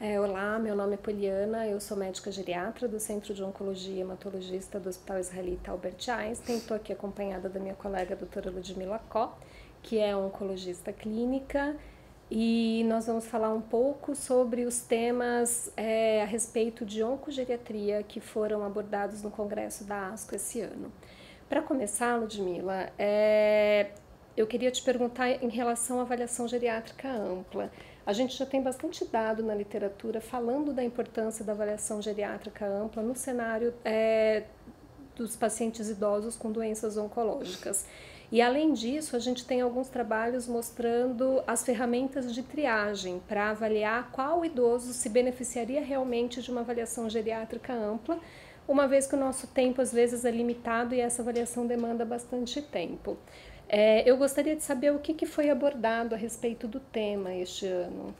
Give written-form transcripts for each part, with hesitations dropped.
Olá, meu nome é Poliana, eu sou médica geriatra do Centro de Oncologia e Hematologista do Hospital Israelita Albert Einstein. Estou aqui acompanhada da minha colega doutora Ludmila Có, que é oncologista clínica, e nós vamos falar um pouco sobre os temas a respeito de oncogeriatria que foram abordados no congresso da ASCO esse ano. Para começar, Ludmila, eu queria te perguntar em relação à avaliação geriátrica ampla. A gente já tem bastante dado na literatura falando da importância da avaliação geriátrica ampla no cenário dos pacientes idosos com doenças oncológicas. E além disso, a gente tem alguns trabalhos mostrando as ferramentas de triagem para avaliar qual idoso se beneficiaria realmente de uma avaliação geriátrica ampla, uma vez que o nosso tempo às vezes é limitado e essa avaliação demanda bastante tempo. Eu gostaria de saber o que foi abordado a respeito do tema este ano.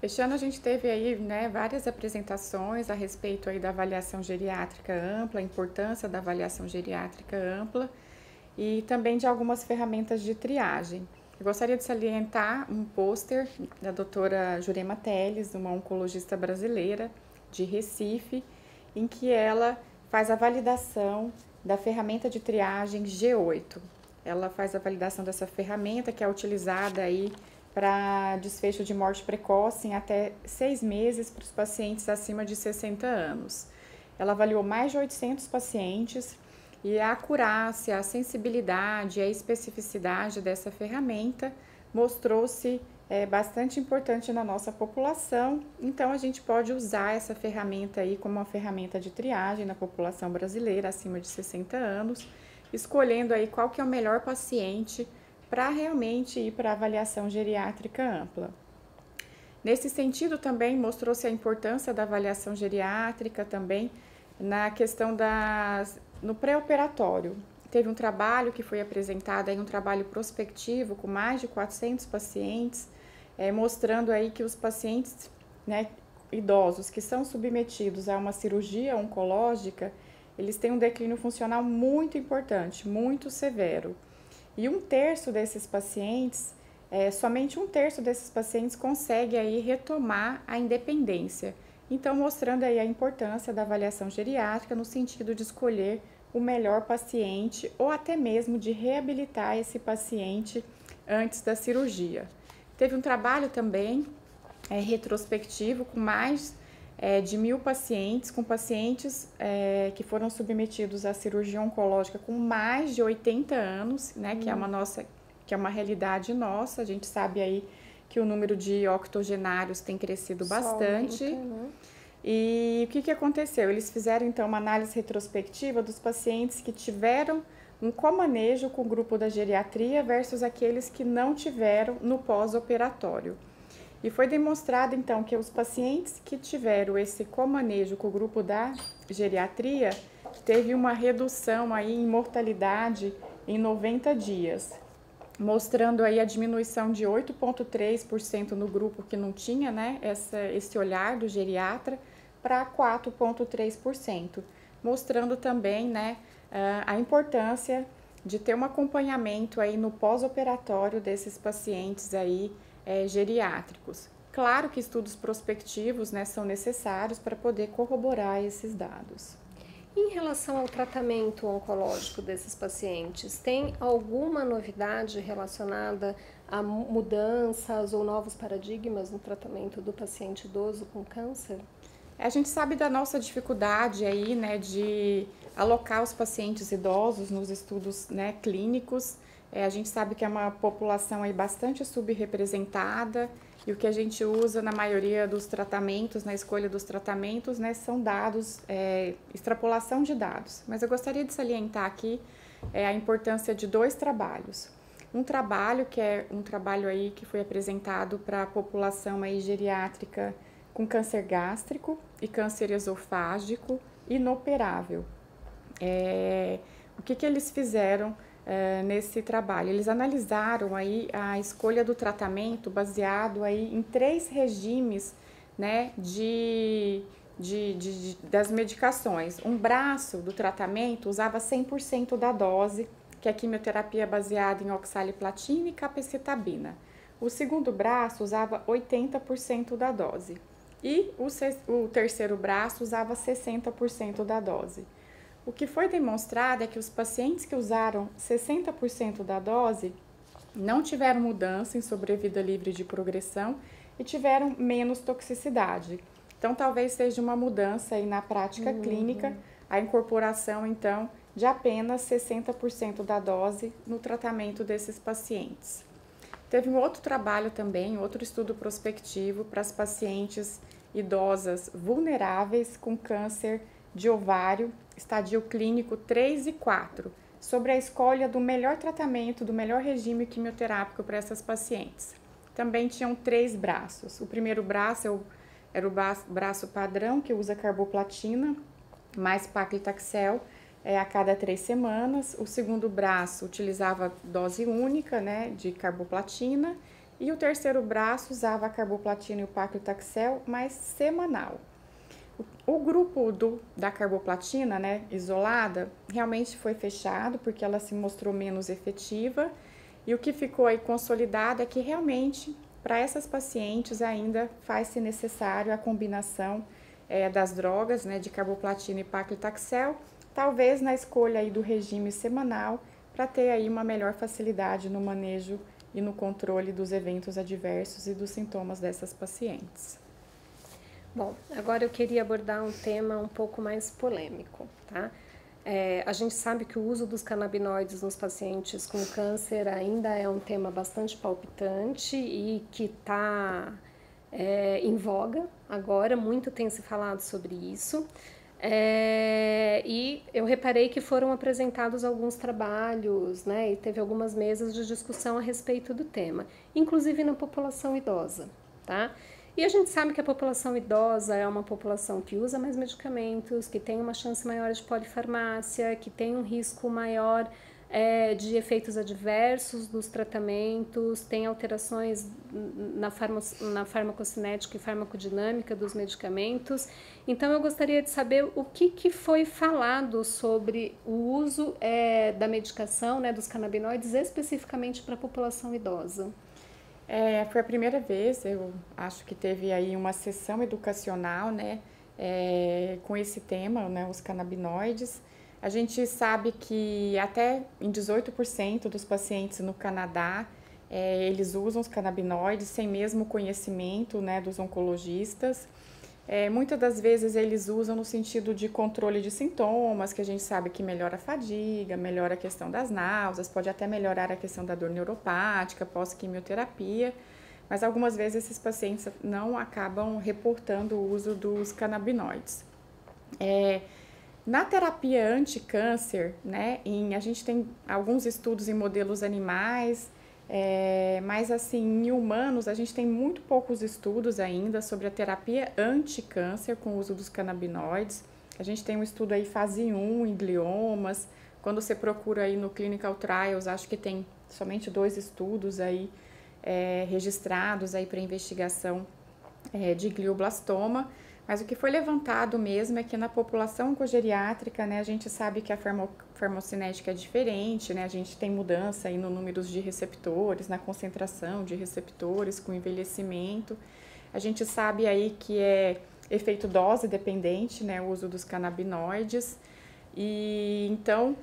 Este ano a gente teve aí, várias apresentações a respeito aí da avaliação geriátrica ampla, a importância da avaliação geriátrica ampla e também de algumas ferramentas de triagem. Eu gostaria de salientar um pôster da doutora Jurema Teles, uma oncologista brasileira de Recife, em que ela faz a validação da ferramenta de triagem G8. Ela faz a validação dessa ferramenta que é utilizada aí para desfecho de morte precoce em até 6 meses para os pacientes acima de 60 anos. Ela avaliou mais de 800 pacientes e a acurácia, a sensibilidade e a especificidade dessa ferramenta mostrou-se bastante importante na nossa população. Então, a gente pode usar essa ferramenta aí como uma ferramenta de triagem na população brasileira acima de 60 anos, escolhendo aí qual que é o melhor paciente para realmente ir para a avaliação geriátrica ampla. Nesse sentido, também mostrou-se a importância da avaliação geriátrica também na questão no pré-operatório. Teve um trabalho que foi apresentado, aí, um trabalho prospectivo com mais de 400 pacientes, mostrando aí que os pacientes idosos que são submetidos a uma cirurgia oncológica, eles têm um declínio funcional muito importante, muito severo. E somente um terço desses pacientes consegue aí retomar a independência. Então, mostrando aí a importância da avaliação geriátrica no sentido de escolher o melhor paciente ou até mesmo de reabilitar esse paciente antes da cirurgia. Teve um trabalho também retrospectivo com mais de 1.000 pacientes, com pacientes que foram submetidos à cirurgia oncológica com mais de 80 anos, que é uma realidade nossa. A gente sabe aí que o número de octogenários tem crescido bastante. E o que aconteceu? Eles fizeram então uma análise retrospectiva dos pacientes que tiveram um comanejo com o grupo da geriatria versus aqueles que não tiveram no pós-operatório. E foi demonstrado, então, que os pacientes que tiveram esse comanejo com o grupo da geriatria teve uma redução aí em mortalidade em 90 dias, mostrando aí a diminuição de 8,3% no grupo que não tinha, esse olhar do geriatra para 4,3%, mostrando também, a importância de ter um acompanhamento aí no pós-operatório desses pacientes aí geriátricos. Claro que estudos prospectivos são necessários para poder corroborar esses dados. Em relação ao tratamento oncológico desses pacientes, tem alguma novidade relacionada a mudanças ou novos paradigmas no tratamento do paciente idoso com câncer? A gente sabe da nossa dificuldade aí, de alocar os pacientes idosos nos estudos clínicos. A gente sabe que é uma população aí bastante subrepresentada e o que a gente usa na maioria dos tratamentos, na escolha dos tratamentos, são dados, extrapolação de dados. Mas eu gostaria de salientar aqui a importância de 2 trabalhos. Um trabalho que é um trabalho aí que foi apresentado para a população aí geriátrica com câncer gástrico e câncer esofágico inoperável. O que eles fizeram nesse trabalho? Eles analisaram aí a escolha do tratamento baseado aí em 3 regimes das medicações. Um braço do tratamento usava 100% da dose, que é a quimioterapia baseada em oxaliplatina e capecitabina. O segundo braço usava 80% da dose. e o terceiro braço usava 60% da dose. O que foi demonstrado é que os pacientes que usaram 60% da dose não tiveram mudança em sobrevida livre de progressão e tiveram menos toxicidade. Então, talvez seja uma mudança aí na prática clínica, a incorporação, então, de apenas 60% da dose no tratamento desses pacientes. Teve um outro trabalho também, outro estudo prospectivo para as pacientes idosas vulneráveis com câncer de ovário, estadio clínico 3 e 4, sobre a escolha do melhor tratamento, do melhor regime quimioterápico para essas pacientes. Também tinham 3 braços. O primeiro braço era o braço padrão, que usa carboplatina, mais paclitaxel a cada 3 semanas. O segundo braço utilizava dose única, né, de carboplatina. E o terceiro braço usava a carboplatina e o paclitaxel, mas semanal. O grupo da carboplatina, né, isolada, realmente foi fechado porque ela se mostrou menos efetiva, e o que ficou aí consolidado é que realmente para essas pacientes ainda faz-se necessário a combinação das drogas, né, de carboplatina e paclitaxel, talvez na escolha aí do regime semanal, para ter aí uma melhor facilidade no manejo e no controle dos eventos adversos e dos sintomas dessas pacientes. Bom, agora eu queria abordar um tema um pouco mais polêmico, tá? A gente sabe que o uso dos canabinoides nos pacientes com câncer ainda é um tema bastante palpitante e que está em voga agora, muito tem se falado sobre isso. E eu reparei que foram apresentados alguns trabalhos, né, e teve algumas mesas de discussão a respeito do tema, inclusive na população idosa, tá? E a gente sabe que a população idosa é uma população que usa mais medicamentos, que tem uma chance maior de polifarmácia, que tem um risco maior de efeitos adversos dos tratamentos, tem alterações na farmacocinética e farmacodinâmica dos medicamentos. Então, eu gostaria de saber o que foi falado sobre o uso da medicação, né, dos canabinoides, especificamente para a população idosa. Foi a primeira vez, eu acho que teve aí uma sessão educacional, né, com esse tema, né, os canabinoides. A gente sabe que até em 18% dos pacientes no Canadá, eles usam os canabinoides sem mesmo conhecimento, né, dos oncologistas. Muitas das vezes eles usam no sentido de controle de sintomas, que a gente sabe que melhora a fadiga, melhora a questão das náuseas, pode até melhorar a questão da dor neuropática, pós-quimioterapia, mas algumas vezes esses pacientes não acabam reportando o uso dos canabinoides. Na terapia anti-câncer, né, a gente tem alguns estudos em modelos animais, mas assim, em humanos, a gente tem muito poucos estudos ainda sobre a terapia anti-câncer com o uso dos canabinoides. A gente tem um estudo aí fase 1 em gliomas. Quando você procura aí no Clinical Trials, acho que tem somente 2 estudos aí registrados aí para investigação de glioblastoma. Mas o que foi levantado mesmo é que na população oncogeriátrica, né, a gente sabe que a farmacocinética é diferente, né, a gente tem mudança aí no número de receptores, na concentração de receptores com envelhecimento. A gente sabe aí que é efeito dose dependente, né, o uso dos canabinoides. E então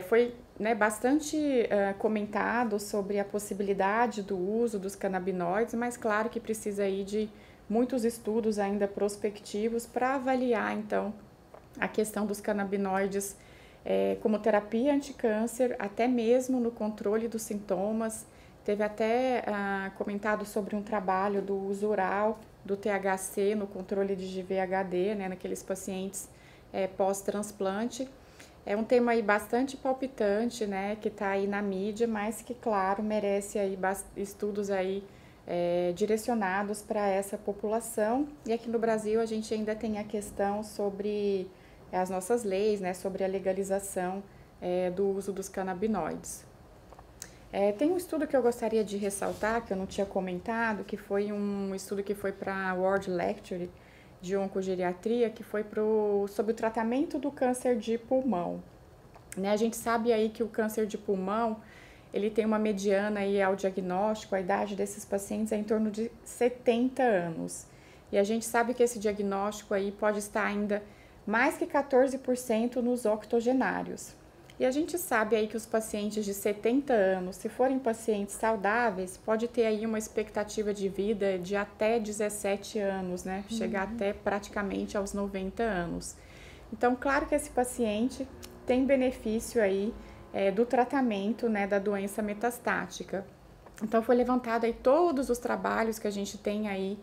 foi, né, bastante comentado sobre a possibilidade do uso dos canabinoides, mas claro que precisa aí de muitos estudos ainda prospectivos para avaliar, então, a questão dos canabinoides como terapia anticâncer, até mesmo no controle dos sintomas. Teve até comentado sobre um trabalho do uso oral do THC no controle de GVHD, né, naqueles pacientes pós-transplante. É um tema aí bastante palpitante, né, que está aí na mídia, mas que, claro, merece aí estudos aí direcionados para essa população. E aqui no Brasil a gente ainda tem a questão sobre as nossas leis, né, sobre a legalização do uso dos canabinoides. Tem um estudo que eu gostaria de ressaltar, que eu não tinha comentado, que foi um estudo que foi para a World Lecture de Oncogeriatria, que foi sobre o tratamento do câncer de pulmão. Né, a gente sabe aí que o câncer de pulmão, ele tem uma mediana aí ao diagnóstico, a idade desses pacientes é em torno de 70 anos. E a gente sabe que esse diagnóstico aí pode estar ainda mais que 14% nos octogenários. E a gente sabe aí que os pacientes de 70 anos, se forem pacientes saudáveis, pode ter aí uma expectativa de vida de até 17 anos, né? Chegar até praticamente aos 90 anos. Então, claro que esse paciente tem benefício aí do tratamento, né, da doença metastática. Então, foi levantado aí todos os trabalhos que a gente tem aí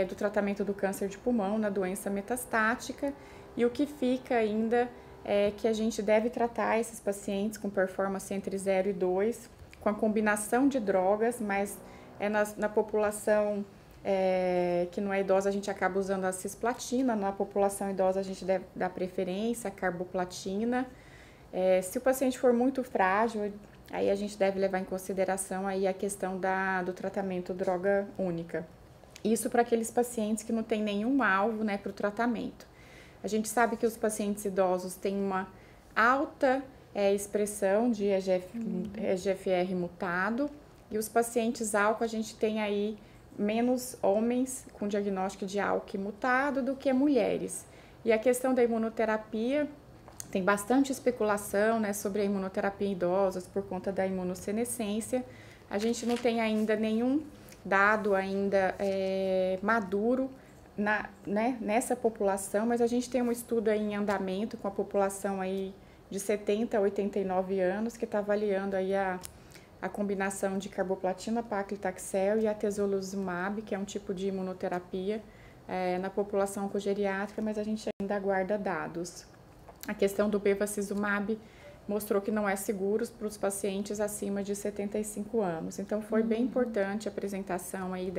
do tratamento do câncer de pulmão na doença metastática, e o que fica ainda é que a gente deve tratar esses pacientes com performance entre 0 e 2, com a combinação de drogas, mas na população que não é idosa a gente acaba usando a cisplatina, na população idosa a gente deve dar preferência à carboplatina. Se o paciente for muito frágil, aí a gente deve levar em consideração aí a questão do tratamento droga única. Isso para aqueles pacientes que não tem nenhum alvo, né, para o tratamento. A gente sabe que os pacientes idosos têm uma alta expressão de EGFR mutado, e os pacientes ALK a gente tem aí menos homens com diagnóstico de ALK mutado do que mulheres. E a questão da imunoterapia, tem bastante especulação, né, sobre a imunoterapia em idosos por conta da imunossenescência. A gente não tem ainda nenhum dado ainda maduro nessa população, mas a gente tem um estudo aí em andamento com a população aí de 70 a 89 anos, que está avaliando aí a combinação de carboplatina, paclitaxel e atezolizumab, que é um tipo de imunoterapia na população oncogeriátrica, mas a gente ainda aguarda dados. A questão do bevacizumab mostrou que não é seguro para os pacientes acima de 75 anos. Então, foi bem importante a apresentação aí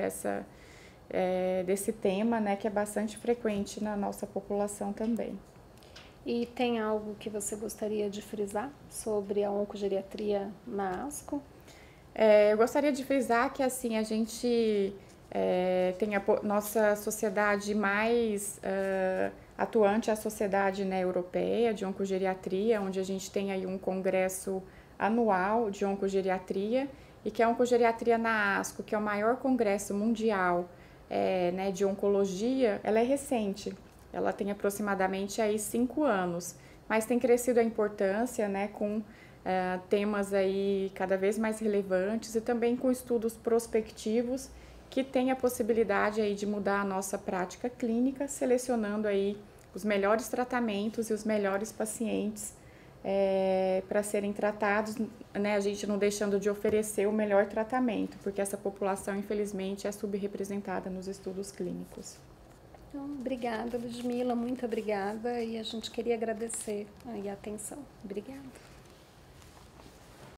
desse tema, né, que é bastante frequente na nossa população também. E tem algo que você gostaria de frisar sobre a oncogeriatria na ASCO? Eu gostaria de frisar que, assim, a gente tem a nossa sociedade mais atuante, a sociedade, né, europeia de oncogeriatria, onde a gente tem aí um congresso anual de oncogeriatria, e que a oncogeriatria na ASCO, que é o maior congresso mundial né, de oncologia, ela é recente, ela tem aproximadamente aí 5 anos, mas tem crescido a importância, né, com temas aí cada vez mais relevantes, e também com estudos prospectivos que tem a possibilidade aí de mudar a nossa prática clínica, selecionando aí os melhores tratamentos e os melhores pacientes para serem tratados, né, a gente não deixando de oferecer o melhor tratamento, porque essa população, infelizmente, é subrepresentada nos estudos clínicos. Então, obrigada, Ludmila, muito obrigada, e a gente queria agradecer aí a atenção. Obrigada.